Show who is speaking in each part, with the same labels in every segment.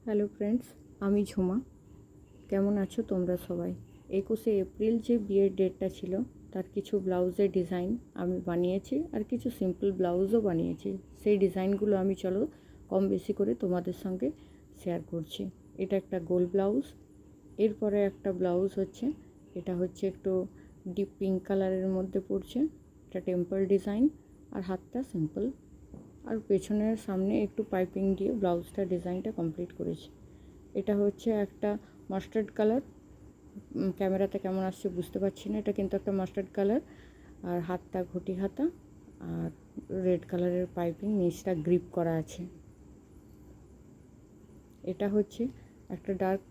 Speaker 1: Hello friends, আমি ঝুমা। কেমন আছো তোমরা সবাই? 21শে এপ্রিল যে বিয়ের ডেটটা ছিল তার কিছু ব্লাউজের ডিজাইন আমি বানিয়েছি, আর কিছু সিম্পল ব্লাউজও বানিয়েছি। সেই ডিজাইনগুলো আমি চলো কম বেশি করে তোমাদের সঙ্গে শেয়ার করছি। এটা একটা গোল ব্লাউজ, এরপরে একটা ব্লাউজ হচ্ছে, এটা হচ্ছে একটু ডিপ পিঙ্ক কালারের মধ্যে পড়ছে, এটা টেম্পল ডিজাইন, আর হাতটা সিম্পল, আর পেছনের সামনে একটু পাইপিং দিয়ে ব্লাউজটা ডিজাইনটা কমপ্লিট করেছি। এটা হচ্ছে একটা মাস্টার্ড কালার, ক্যামেরাতে কেমন আসছে বুঝতে পারছি না, এটা কিন্তু একটা মাস্টার্ড কালার, আর হাতটা ঘটি হাতা, আর রেড কালারের পাইপিং, নিচটা গ্রিপ করা আছে। এটা হচ্ছে একটা ডার্ক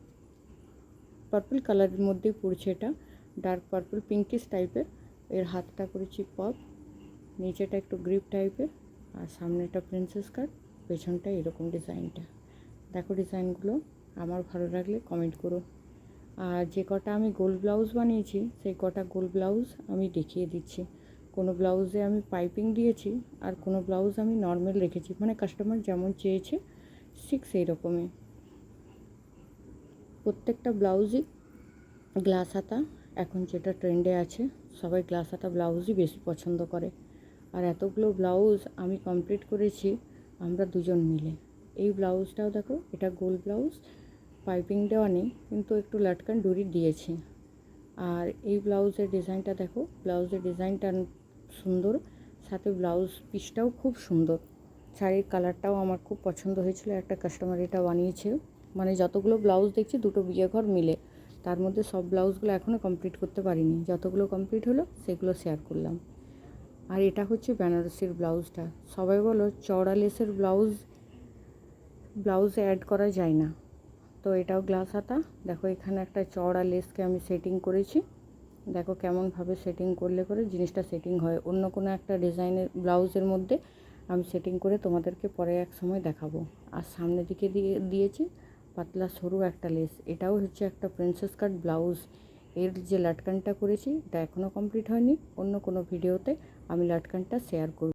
Speaker 1: পার্পল কালারের মধ্যেই পড়ছে, এটা ডার্ক পার্পল পিঙ্কিশ টাইপের। এর হাতটা করেছি পপ, নিচেটা একটু গ্রিপ টাইপের, আর সামনেটা প্রিন্সেস কাট, পেছনটা এরকম ডিজাইনটা। দেখো ডিজাইনগুলো, আমার ভালো লাগলে কমেন্ট করো। আর যে কটা আমি গোল ব্লাউজ বানিয়েছি সেই কটা গোল ব্লাউজ আমি দেখিয়ে দিচ্ছি। কোনো ব্লাউজে আমি পাইপিং দিয়েছি, আর কোনো ব্লাউজ আমি নর্মাল রেখেছি, মানে কাস্টমার যেমন চেয়েছে ঠিক সেই রকমই। প্রত্যেকটা ব্লাউজই গ্লাস হাতা, এখন যেটা ট্রেন্ডে আছে সবাই গ্লাস হাতা ব্লাউজই বেশি পছন্দ করে। আর এতগুলো ব্লাউজ আমি কমপ্লিট করেছি আমরা দুজন মিলে। এই ব্লাউজটাও দেখো, এটা গোল ব্লাউজ, পাইপিং দেওয়া নেই কিন্তু একটু লাটকান ডুরি দিয়েছি। আর এই ব্লাউজের ডিজাইনটা দেখো, ব্লাউজের ডিজাইনটা সুন্দর, সাথে ব্লাউজ পিসটাও খুব সুন্দর। শাড়ির কালারটাও আমার খুব পছন্দ হয়েছিল, একটা কাস্টমার এটা বানিয়েছে। মানে যতগুলো ব্লাউজ দেখছি দুটো বিয়ে ঘর মিলে, তার মধ্যে সব ব্লাউজগুলো এখনও কমপ্লিট করতে পারিনি, যতগুলো কমপ্লিট হলো সেগুলো শেয়ার করলাম। আর এটা হচ্ছে বেনারসির ব্লাউজটা। সবাই বলো চওড়া লেসের ব্লাউজে অ্যাড করা যায় না, তো এটাও গ্লাস হাতা। দেখো এখানে একটা চওড়া লেসকে আমি সেটিং করেছি, দেখো কেমনভাবে সেটিং করলে করে জিনিসটা সেটিং হয়। অন্য কোনো একটা ডিজাইনের ব্লাউজের মধ্যে আমি সেটিং করে তোমাদেরকে পরে এক সময় দেখাবো। আর সামনের দিকে দিয়েছি পাতলা সরু একটা লেস, এটাও হচ্ছে একটা প্রিন্সেস কাট ব্লাউজ। এর যে লাটকানটা করেছি এটা এখনও কমপ্লিট হয়নি, অন্য কোনো ভিডিওতে আমি লাটকানটা শেয়ার করব।